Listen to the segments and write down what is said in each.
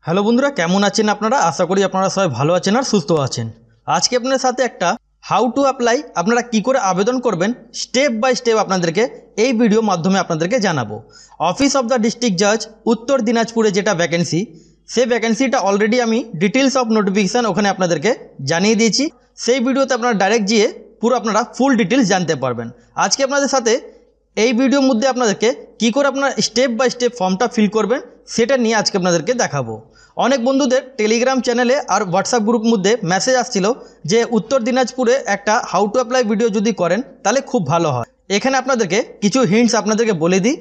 Hello বন্ধুরা, কেমন আছেন আপনারা? আশা করি আপনারা সবাই ভালো আছেন আর সুস্থ আছেন। আজকে আপনাদের সাথে একটা হাউ টু অ্যাপ্লাই, আপনারা কি করে আবেদন করবেন স্টেপ বাই স্টেপ আপনাদেরকে এই ভিডিও মাধ্যমে আপনাদেরকে জানাবো। অফিস অফ দ্য ডিস্ট্রিক্ট জাজ উত্তর দিনাজপুরে যেটা ভ্যাকেন্সি, সেই ভ্যাকেন্সিটা অলরেডি আমি ডিটেলস অফ নোটিফিকেশান ওখানে আপনাদেরকে জানিয়ে দিয়েছি। সেই ভিডিওতে আপনারা ডাইরেক্ট গিয়ে পুরো আপনারা ফুল ডিটেলস জানতে পারবেন। আজকে আপনাদের সাথে এই ভিডিওর মধ্যে আপনাদেরকে কি করে আপনারা স্টেপ বাই স্টেপ ফর্মটা ফিল করবেন সেটা নিয়ে আজকে আপনাদেরকে দেখাবো। অনেক বন্ধুদের টেলিগ্রাম চ্যানেলে আর হোয়াটসঅ্যাপ গ্রুপ মধ্যে মেসেজ আসছিল যে উত্তর দিনাজপুরে একটা হাউ টু অ্যাপ্লাই ভিডিও যদি করেন তাহলে খুব ভালো হয়। এখানে আপনাদেরকে কিছু হিন্টস আপনাদেরকে বলে দিই।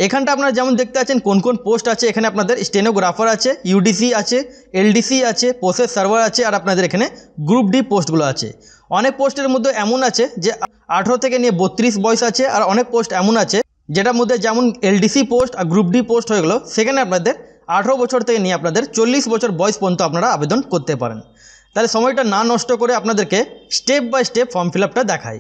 এখানটা আপনারা যেমন দেখতে পাচ্ছেন কোন কোন পোস্ট আছে। এখানে আপনাদের স্টেনোগ্রাফার আছে, ইউডিসি আছে, এলডিসি আছে, প্রসেস সার্ভার আছে, আর আপনাদের এখানে গ্রুপ ডি পোস্টগুলো আছে। অনেক পোস্টের মধ্যে এমন আছে যে 18 থেকে নিয়ে 32 বয়স আছে, আর অনেক পোস্ট এমন আছে যেটার মধ্যে যেমন এলডিসি পোস্ট আর গ্রুপ ডি পোস্ট হয়ে গেলো, সেখানে আপনাদের 18 বছর থেকে নিয়ে আপনাদের 40 বছর বয়স পর্যন্ত আপনারা আবেদন করতে পারেন। তাহলে সময়টা না নষ্ট করে আপনাদেরকে step by step form fill আপটা দেখাই।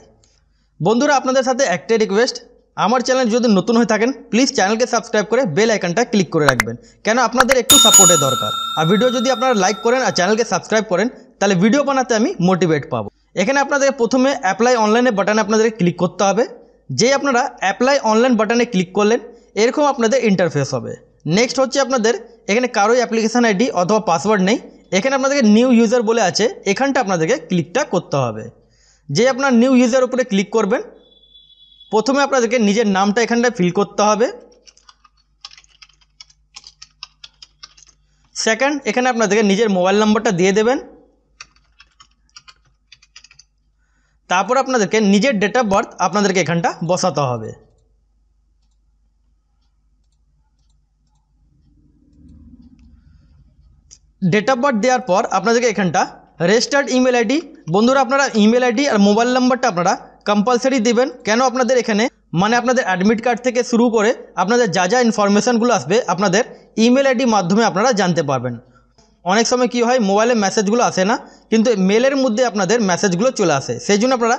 বন্ধুরা, আপনাদের সাথে একটাই রিকোয়েস্ট, আমার চ্যানেল যদি নতুন হয়ে থাকেন প্লিজ চ্যানেলকে সাবস্ক্রাইব করে বেল আইকনটা ক্লিক করে রাখবেন, কেন আপনাদের একটু সাপোর্টের দরকার। আর ভিডিও যদি আপনারা লাইক করেন আর চ্যানেলকে সাবস্ক্রাইব করেন তাহলে ভিডিও বানাতে আমি মোটিভেট পাবো। এখানে আপনাদের প্রথমে অ্যাপ্লাই অনলাইনে বাটনে আপনাদের ক্লিক করতে হবে। যে আপনারা অ্যাপ্লাই অনলাইন বাটনে ক্লিক করলেন এরকম আপনাদের ইন্টারফেস হবে। নেক্সট হচ্ছে আপনাদের এখানে কারোই অ্যাপ্লিকেশান আইডি অথবা পাসওয়ার্ড নেই, এখানে আপনাদেরকে নিউ ইউজার বলে আছে, এখানটা আপনাদেরকে ক্লিকটা করতে হবে। যে আপনার নিউ ইউজার উপরে ক্লিক করবেন, প্রথমে আপনাদেরকে নিজের নামটা এখানটায় ফিল করতে হবে। সেকেন্ড, এখানে আপনাদেরকে নিজের মোবাইল নাম্বারটা দিয়ে দেবেন। তারপর আপনাদেরকে নিজের ডেট অফ বার্থ আপনাদেরকে এখানটা বসাতে হবে। ডেট অফ বার্থ দেওয়ার পর আপনাদেরকে এখানটা রেজিস্টার্ড ইমেল আইডি, বন্ধুরা আপনারা ইমেল আইডি আর মোবাইল নাম্বারটা আপনারা কম্পালসারি দেবেন। কেন আপনাদের এখানে মানে আপনাদের অ্যাডমিট কার্ড থেকে শুরু করে আপনাদের যা যা ইনফরমেশানগুলো আসবে আপনাদের ইমেল আইডি মাধ্যমে আপনারা জানতে পারবেন। অনেক সময় কি হয়, মোবাইলে মেসেজগুলো আসে না, কিন্তু মেলের মধ্যে আপনাদের মেসেজগুলো চলে আসে। সেই জন্য আপনারা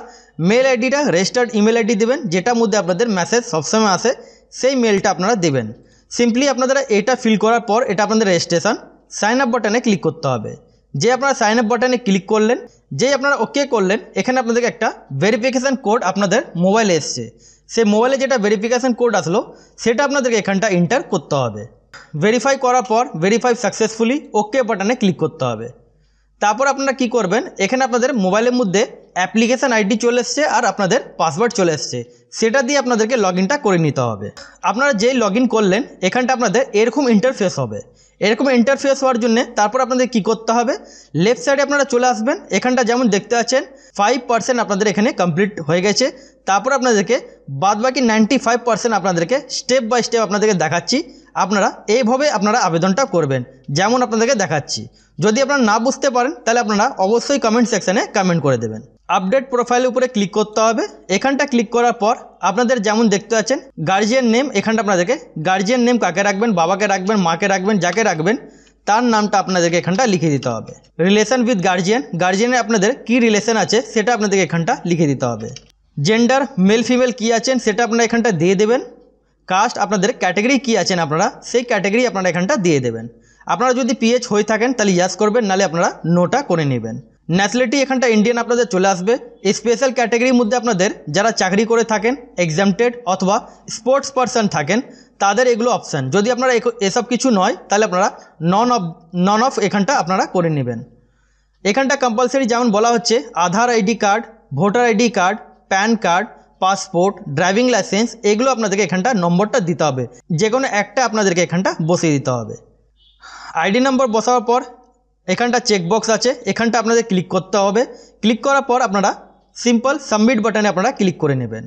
মেল আইডিটা রেজিস্টার্ড ইমেল আইডি দেবেন, যেটার মধ্যে আপনাদের মেসেজ সবসময় আসে, সেই মেলটা আপনারা দেবেন। সিম্পলি আপনারা এটা ফিল করার পর এটা আপনাদের রেজিস্ট্রেশন সাইন আপ বাটনে ক্লিক করতে হবে। যে আপনারা সাইন আপ বাটনে ক্লিক করলেন, যেই আপনারা ওকে করলেন, এখানে আপনাদেরকে একটা ভেরিফিকেশান কোড আপনাদের মোবাইলে এসছে। সেই মোবাইলে যেটা ভেরিফিকেশান কোড আসলো সেটা আপনাদেরকে এখানটা এন্টার করতে হবে। ভেরিফাই করার পর ভেরিফাই সাকসেসফুলি ওকে বাটনে ক্লিক করতে হবে। তারপর আপনারা কি করবেন, এখানে আপনাদের মোবাইলের মধ্যে অ্যাপ্লিকেশান আইডি চলে এসছে আর আপনাদের পাসওয়ার্ড চলে এসছে, সেটা দিয়ে আপনাদেরকে লগ ইনটা করে নিতে হবে। আপনারা যেই লগ ইন করলেন এখানটা আপনাদের এরকম ইন্টারফেস হবে। এরকম ইন্টারফেস হওয়ার জন্য তারপর আপনাদের কি করতে হবে, লেফট সাইডে আপনারা চলে আসবেন। এখানটা যেমন দেখতে পাচ্ছেন 5% আপনাদের এখানে কমপ্লিট হয়ে গেছে। তারপর আপনাদেরকে বাদবাকি 95% আপনাদেরকে স্টেপ বাই স্টেপ আপনাদেরকে দেখাচ্ছি। আপনারা এইভাবে আপনারা আবেদনটা করবেন যেমন আপনাদেরকে দেখাচ্ছি। যদি আপনারা না বুঝতে পারেন তাহলে আপনারা অবশ্যই কমেন্ট সেকশানে কমেন্ট করে দেবেন। আপডেট প্রোফাইলের উপরে ক্লিক করতে হবে। এখানটা ক্লিক করার পর আপনাদের যেমন দেখতে পাচ্ছেন গার্জিয়ান নেম, এখানটা আপনাদেরকে গার্জিয়ান নেম কাকে রাখবেন, বাবাকে রাখবেন, মাকে রাখবেন, যাকে রাখবেন তার নামটা আপনাদেরকে এখানটা লিখে দিতে হবে। রিলেশন উইথ গার্জিয়ান, গার্জিয়ানে আপনাদের কি রিলেশন আছে সেটা আপনাদেরকে এখানটা লিখে দিতে হবে। জেন্ডার মেল ফিমেল কি আছেন সেটা আপনারা এখানটা দিয়ে দেবেন। কাস্ট আপনাদের ক্যাটাগরি কি আছেন আপনারা সেই ক্যাটাগরি আপনারা এখানটা দিয়ে দেবেন। আপনারা যদি পিএইচ হয়ে থাকেন তাহলে ইয়াস করবেন, নাহলে আপনারা নোটা করে নেবেন। ন্যাশনালিটি এখানটা ইন্ডিয়ান আপনাদের চলে আসবে। স্পেশাল ক্যাটাগরির মধ্যে আপনাদের যারা চাকরি করে থাকেন, এক্সামটেড অথবা স্পোর্টস পারসন থাকেন তাদের এগুলো অপশান। যদি আপনারা এসব কিছু নয় তাহলে আপনারা নন অফ এখানটা আপনারা করে নেবেন। এখানটা কম্পালসারি যেমন বলা হচ্ছে Aadhaar ID card, voter ID card, PAN card, passport, driving licence, এগুলো আপনাদেরকে এখানটা নম্বরটা দিতে হবে। যে কোনো একটা আপনাদেরকে এখানটা বসিয়ে দিতে হবে। আইডি নম্বর বসানোর পর এখানটা চেকবক্স আছে, এখানটা আপনাদের ক্লিক করতে হবে। ক্লিক করার পর আপনারা সিম্পল সাবমিট বাটনে আপনারা ক্লিক করে নেবেন।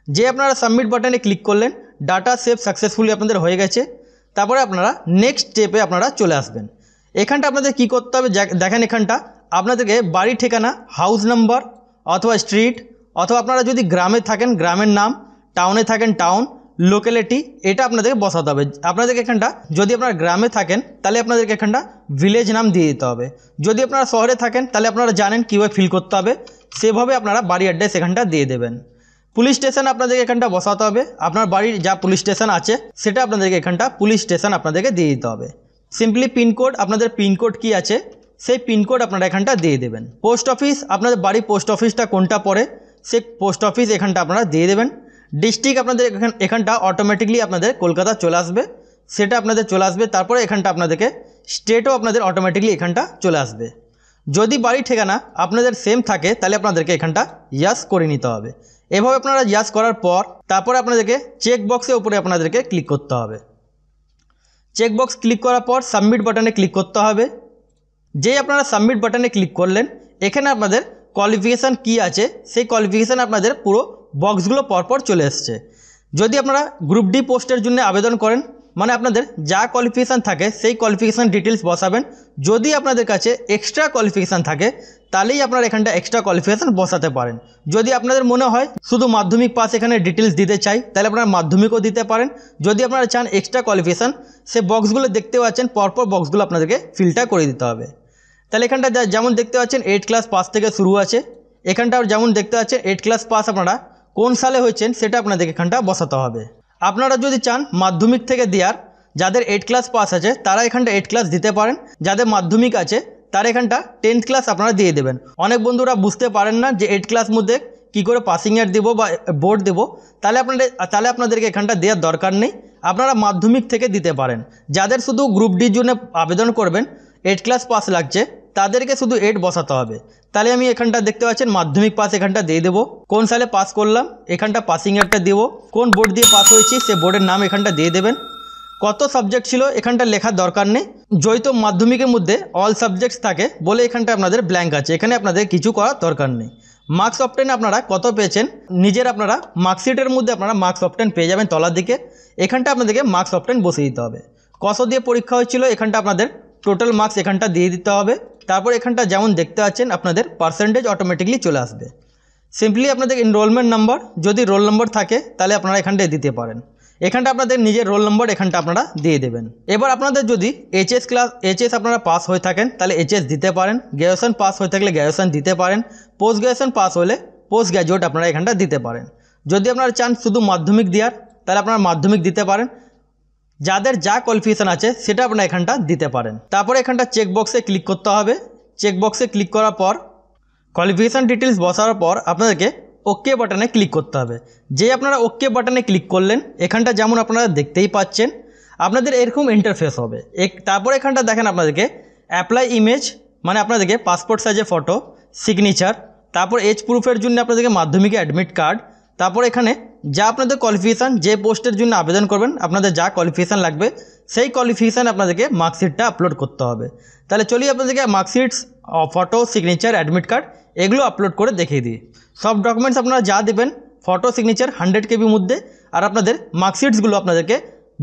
যে আপনারা সাবমিট বাটনে ক্লিক করলেন ডাটা সেভ সাকসেসফুলি আপনাদের হয়ে গেছে। তারপরে আপনারা নেক্সট স্টেপে আপনারা চলে আসবেন। এখানটা আপনাদের কি করতে হবে দেখেন, এখানটা আপনাদেরকে বাড়ি ঠিকানা, হাউস নাম্বার অথবা স্ট্রিট, অথবা আপনারা যদি গ্রামে থাকেন গ্রামের নাম, টাউনে থাকেন টাউন, লোকালিটি, এটা আপনাদেরকে বসাতে হবে। আপনাদেরকে এখানটা যদি আপনারা গ্রামে থাকেন তাহলে আপনাদেরকে এখানটা ভিলেজ নাম দিয়ে দিতে হবে। যদি আপনারা শহরে থাকেন তাহলে আপনারা জানেন কীভাবে ফিল করতে হবে, সেভাবে আপনারা বাড়ি অ্যাড্রেস এখানটা দিয়ে দেবেন। পুলিশ স্টেশন আপনাদেরকে এখানটা বসাতে হবে। আপনার বাড়ির যা পুলিশ স্টেশন আছে সেটা আপনাদেরকে এখানটা পুলিশ স্টেশন আপনাদেরকে দিয়ে দিতে হবে। সিম্পলি পিনকোড, আপনাদের পিনকোড কি আছে সেই পিনকোড আপনারা এখানটা দিয়ে দেবেন। পোস্ট অফিস, আপনাদের বাড়ির পোস্ট অফিসটা কোনটা পড়ে সেই পোস্ট অফিস এখানটা আপনারা দিয়ে দেবেন। ডিস্ট্রিক্ট আপনাদের এখানটা অটোমেটিকলি আপনাদের কলকাতা চলে আসবে, সেটা আপনাদের চলে আসবে। তারপরে এখানটা আপনাদেরকে স্টেটও আপনাদের অটোমেটিকলি এখানটা চলে আসবে। যদি বাড়ি ঠিকানা আপনাদের সেম থাকে তাহলে আপনাদেরকে এখানটা ইয়াস করে নিতে হবে। এভাবে আপনারা ইয়াস করার পর তারপরে আপনাদেরকে চেক বক্সের উপরে আপনাদেরকে ক্লিক করতে হবে। চেক বক্স ক্লিক করার পর সাবমিট বাটনে ক্লিক করতে হবে। যেই আপনারা সাবমিট বাটনে ক্লিক করলেন এখানে আপনাদের কোয়ালিফিকেশান কি আছে সেই কোয়ালিফিকেশান আপনাদের পুরো বক্সগুলো পরপর চলে এসছে। যদি আপনারা গ্রুপ ডি পোস্টের জন্য আবেদন করেন মানে আপনাদের যা কোয়ালিফিকেশান থাকে সেই কোয়ালিফিকেশান ডিটেলস বসাবেন। যদি আপনাদের কাছে এক্সট্রা কোয়ালিফিকেশান থাকে তাহলেই আপনারা এখানটা এক্সট্রা কোয়ালিফিকেশান বসাতে পারেন। যদি আপনাদের মনে হয় শুধু মাধ্যমিক পাস এখানে ডিটেলস দিতে চাই তাহলে আপনারা মাধ্যমিকও দিতে পারেন। যদি আপনারা চান এক্সট্রা কোয়ালিফিকেশান সে বক্সগুলো দেখতে পাচ্ছেন পরপর বক্সগুলো আপনাদেরকে ফিল্টার করে দিতে হবে। তাহলে এখানটা যেমন দেখতে পাচ্ছেন 8 ক্লাস পাস থেকে শুরু আছে। এখানটা যেমন দেখতে পাচ্ছেন 8 ক্লাস পাস আপনারা কোন সালে হয়েছেন সেটা আপনাদেরকে এখানটা বসাতে হবে। আপনারা যদি চান মাধ্যমিক থেকে দেওয়ার, যাদের 8 ক্লাস পাস আছে তারা এখানটা 8 ক্লাস দিতে পারেন। যাদের মাধ্যমিক আছে তারা এখানটা 10th ক্লাস আপনারা দিয়ে দেবেন। অনেক বন্ধুরা বুঝতে পারেন না যে 8 ক্লাস মধ্যে কী করে পাসিং ইয়ার দেবো বা বোর্ড দেবো, তাহলে আপনাদেরকে এখানটা দেওয়ার দরকার নেই, আপনারা মাধ্যমিক থেকে দিতে পারেন। যাদের শুধু গ্রুপ ডির জন্য আবেদন করবেন 8 ক্লাস পাস লাগছে তাদেরকে শুধু 8 বসাতে হবে। তাহলে আমি এখানটা দেখতে পাচ্ছেন মাধ্যমিক পাস এখানটা দিয়ে দেবো, কোন সালে পাস করলাম এখানটা পাসিং ইয়ারটা দেবো, কোন বোর্ড দিয়ে পাস হয়েছি সে বোর্ডের নাম এখানটা দিয়ে দেবেন। কত সাবজেক্ট ছিল এখানটা লেখার দরকার নেই, যেহেতু মাধ্যমিকের মধ্যে অল সাবজেক্টস থাকে বলে এখানটা আপনাদের ব্ল্যাঙ্ক আছে, এখানে আপনাদের কিছু করার দরকার নেই। মার্কস অফ 10 আপনারা কত পেয়েছেন নিজের আপনারা মার্কশিটের মধ্যে আপনারা মার্কস অফ 10 পেয়ে যাবেন তলার দিকে। এখানটা আপনাদেরকে মার্কস অফ 10 বসিয়ে দিতে হবে। কত দিয়ে পরীক্ষা হয়েছিল এখানটা আপনাদের টোটাল মার্কস এখানটা দিয়ে দিতে হবে। তারপর এখানটা যেমন দেখতে পাচ্ছেন আপনাদের পার্সেন্টেজ অটোমেটিকলি চলে আসবে। সিম্পলি আপনাদের এনরোলমেন্ট নাম্বার, যদি রোল নম্বর থাকে তাহলে আপনারা এখানটায় দিতে পারেন। এখানটা আপনাদের নিজের রোল নম্বর এখানটা আপনারা দিয়ে দেবেন। এবার আপনাদের যদি এইচএস আপনারা পাস হয়ে থাকেন তাহলে এইচএস দিতে পারেন, গ্র্যাজুয়েশন পাস হয়ে থাকলে গ্র্যাজুয়েশন দিতে পারেন, পোস্ট গ্র্যাজুয়েশন পাস হলে পোস্ট গ্র্যাজুয়েট আপনারা এখানটা দিতে পারেন। যদি আপনারা চান শুধু মাধ্যমিক দেওয়ার তাহলে আপনারা মাধ্যমিক দিতে পারেন। যাদের যা কোয়ালিফিকেশান আছে সেটা আপনারা এখানটা দিতে পারেন। তারপরে এখানটা চেক বক্সে ক্লিক করতে হবে। চেক বক্সে ক্লিক করার পর কোয়ালিফিকেশান ডিটেলস বসার পর আপনাদেরকে ওকে বাটনে ক্লিক করতে হবে। যে আপনারা ওকে বাটনে ক্লিক করলেন এখানটা যেমন আপনারা দেখতেই পাচ্ছেন আপনাদের এরকম ইন্টারফেস হবে। তারপর এখানটা দেখেন আপনাদেরকে অ্যাপ্লাই ইমেজ মানে আপনাদেরকে পাসপোর্ট সাইজের ফটো, সিগনেচার, তারপর এজ প্রুফের জন্য আপনাদেরকে মাধ্যমিকের অ্যাডমিট কার্ড, তারপর এখানে যা আপনাদের কোয়ালিফিকেশান যে পোস্টের জন্য আবেদন করবেন আপনাদের যা কোয়ালিফিকেশান লাগবে সেই কোয়ালিফিকেশান আপনাদেরকে মার্কশিটটা আপলোড করতে হবে। তাহলে চলিয়ে আপনাদেরকে marksheets, photo, signature, admit card এগুলো আপলোড করে দেখিয়ে দিই। সব ডকুমেন্টস আপনারা যা দেবেন ফটো সিগনেচার 100 KB মধ্যে আর আপনাদের মার্কশিটসগুলো আপনাদেরকে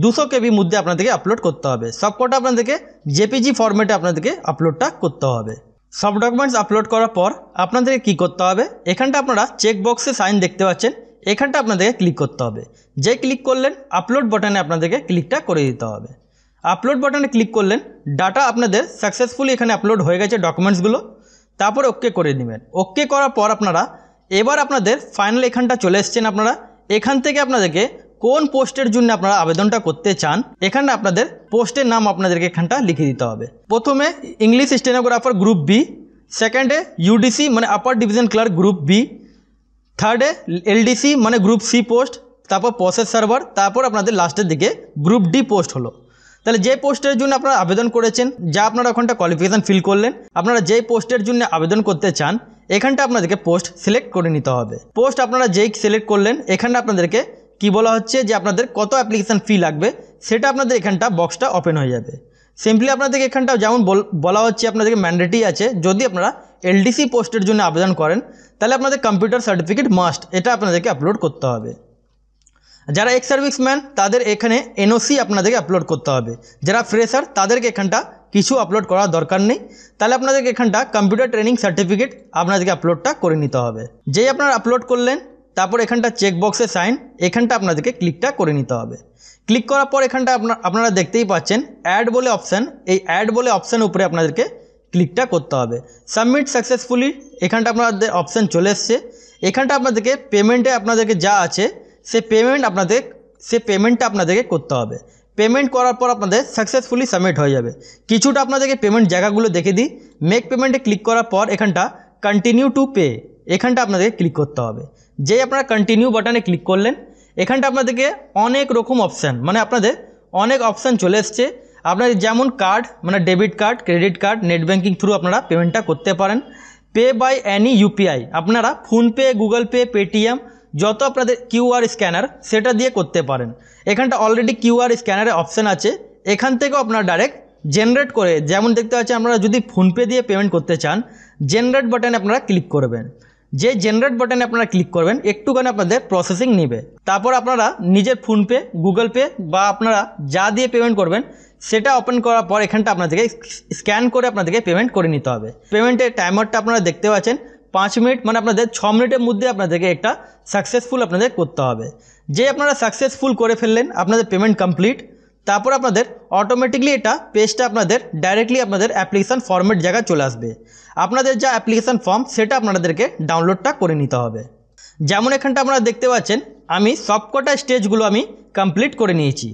200 KB মধ্যে আপনাদেরকে আপলোড করতে হবে। সবকটা আপনাদেরকে জেপিজি ফরম্যাটে আপনাদেরকে আপলোডটা করতে হবে। সব ডকুমেন্টস আপলোড করার পর আপনাদেরকে কী করতে হবে এখানটা আপনারা চেক বক্সে সাইন দেখতে পাচ্ছেন এখানটা আপনাদেরকে ক্লিক করতে হবে। যে ক্লিক করলেন আপলোড বাটনে আপনাদেরকে ক্লিকটা করে দিতে হবে। আপলোড বাটনে ক্লিক করলেন ডাটা আপনাদের সাকসেসফুলি এখানে আপলোড হয়ে গেছে ডকুমেন্টসগুলো। তারপরে ওকে করে নেবেন। ওকে করার পর আপনারা এবার আপনাদের ফাইনাল এখানটা চলে এসছেন। আপনারা এখান থেকে আপনাদেরকে কোন পোস্টের জন্য আপনারা আবেদনটা করতে চান এখানে আপনাদের পোস্টের নাম আপনাদেরকে এখানটা লিখে দিতে হবে। প্রথমে ইংলিশ স্টেনোগ্রাফার গ্রুপ বি, সেকেন্ডে ইউডিসি মানে upper division clerk group B, থার্ডে এলডিসি মানে গ্রুপ সি পোস্ট, তারপর প্রসেস সার্ভার, তারপর আপনাদের লাস্টের দিকে গ্রুপ ডি পোস্ট হলো। তাহলে যে পোস্টের জন্য আপনারা আবেদন করেছেন যা আপনারা ওখানটা কোয়ালিফিকেশান ফিল করলেন আপনারা যেই পোস্টের জন্য আবেদন করতে চান এখানটা আপনাদেরকে পোস্ট সিলেক্ট করে নিতে হবে। পোস্ট আপনারা যেই সিলেক্ট করলেন এখানে আপনাদেরকে কি বলা হচ্ছে যে আপনাদের কত অ্যাপ্লিকেশান ফি লাগবে সেটা আপনাদের এখানটা বক্সটা ওপেন হয়ে যাবে। সিম্পলি আপনাদেরকে এখানটা যেমন বলা হচ্ছে আপনাদেরকে ম্যান্ডেটরি আছে যদি আপনারা এলডিসি পোস্টের জন্য আবেদন করেন তাহলে আপনাদের কম্পিউটার সার্টিফিকেট মাস্ট, এটা আপনাদেরকে আপলোড করতে হবে। যারা এক্স সার্ভিসম্যান তাদের এখানে এনওসি আপনাদেরকে আপলোড করতে হবে। যারা ফ্রেশার তাদেরকে এখানটা কিছু আপলোড করার দরকার নেই। তাহলে আপনাদেরকে এখানটা কম্পিউটার ট্রেনিং সার্টিফিকেট আপনাদেরকে আপলোডটা করে নিতে হবে। যেই আপনারা আপলোড করলেন তারপর এখানটা চেক বক্সে সাইন এখানটা আপনাদেরকে ক্লিকটা করে নিতে হবে। ক্লিক করার পর এখানটা আপনারা দেখতেই পাচ্ছেন অ্যাড বলে অপশান, এই অ্যাড বলে অপশানের উপরে আপনাদেরকে ক্লিকটা করতে হবে। সাবমিট সাকসেসফুলি এখানটা আপনাদের অপশান চলে এসছে। এখানটা আপনাদেরকে পেমেন্টে আপনাদেরকে যা আছে সে পেমেন্টটা আপনাদেরকে করতে হবে। পেমেন্ট করার পর আপনাদের সাকসেসফুলি সাবমিট হয়ে যাবে। কিছুটা আপনাদেরকে পেমেন্ট জায়গাগুলো দেখে দিই। মেক পেমেন্টে ক্লিক করার পর এখানটা কন্টিনিউ টু পে, এখানটা আপনাদেরকে ক্লিক করতে হবে। যেই আপনারা কন্টিনিউ বাটনে ক্লিক করলেন, এখানটা আপনাদেরকে অনেক রকম অপশান, মানে আপনাদের অনেক অপশান চলে এসছে। আপনাদের যেমন কার্ড, মানে debit card, credit card, net banking through আপনারা পেমেন্টটা করতে পারেন। পে বাই এনি ইউপিআই, আপনারা ফোনপে, গুগল পে, পেটিএম, যত আপনাদের কিউআর স্ক্যানার সেটা দিয়ে করতে পারেন। এখানটা অলরেডি কিউআর স্ক্যানারের অপশান আছে, এখান থেকেও আপনারা ডাইরেক্ট জেনারেট করে, যেমন দেখতে পাচ্ছেন আপনারা যদি ফোনপে দিয়ে পেমেন্ট করতে চান, জেনারেট বাটনে আপনারা ক্লিক করবেন। যে জেনারেট বাটনে আপনারা ক্লিক করবেন, একটুখানি আপনাদের প্রসেসিং নেবে। তারপর আপনারা নিজের ফোনপে, গুগল পে বা আপনারা যা দিয়ে পেমেন্ট করবেন সেটা ওপেন করার পর এখানটা আপনাদেরকে স্ক্যান করে আপনাদেরকে পেমেন্ট করে নিতে হবে। পেমেন্টের টাইমারটা আপনারা দেখতে পাচ্ছেন 5 মিনিট, মানে আপনাদের 6 মিনিটের মধ্যে আপনাদেরকে একটা সাকসেসফুল আপনাদের করতে হবে। যে আপনারা সাকসেসফুল করে ফেললেন, আপনাদের পেমেন্ট কমপ্লিট। তারপর আপনাদের অটোমেটিকলি এটা পেজটা আপনাদের ডাইরেক্টলি আপনাদের অ্যাপ্লিকেশান ফর্মেট জায়গায় চলে আসবে। আপনাদের যা অ্যাপ্লিকেশান ফর্ম সেটা আপনাদেরকে ডাউনলোডটা করে নিতে হবে। যেমন এখানটা আপনারা দেখতে পাচ্ছেন আমি সবকটা স্টেজগুলো আমি কমপ্লিট করে নিয়েছি।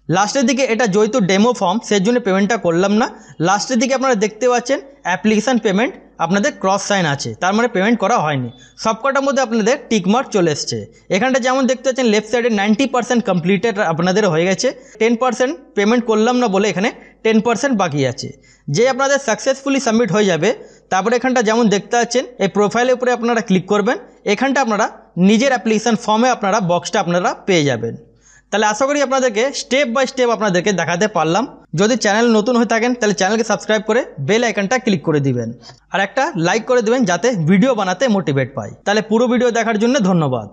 লাস্টের দিকে এটা যেহেতু ডেমো ফর্ম, সেই জন্য পেমেন্টটা করলাম না। লাস্টের দিকে আপনারা দেখতে পাচ্ছেন অ্যাপ্লিকেশান পেমেন্ট আপনাদের ক্রস সাইন আছে, তার মানে পেমেন্ট করা হয়নি। সবকটার মধ্যে আপনাদের টিকমার্ক চলে এসছে। এখানটা যেমন দেখতে পাচ্ছেন লেফট সাইডে 90% কমপ্লিটেড আপনাদের হয়ে গেছে। 10% পেমেন্ট করলাম না বলে এখানে 10% বাকি আছে। যে আপনাদের সাকসেসফুলি সাবমিট হয়ে যাবে, তারপরে এখানটা যেমন দেখতে পাচ্ছেন এই প্রোফাইলের উপরে আপনারা ক্লিক করবেন। এখানটা আপনারা নিজের অ্যাপ্লিকেশান ফর্মে আপনারা বক্সটা আপনারা পেয়ে যাবেন। তাহলে আশা করি আপনাদেরকে স্টেপ বাই স্টেপ আপনাদেরকে দেখাতে পারলাম। যদি চ্যানেল নতুন হয়ে থাকেন তাহলে চ্যানেলকে সাবস্ক্রাইব করে বেল আইকনটা ক্লিক করে দিবেন, আর একটা লাইক করে দিবেন যাতে ভিডিও বানাতে মোটিভেট পাই। তাহলে পুরো ভিডিও দেখার জন্য ধন্যবাদ।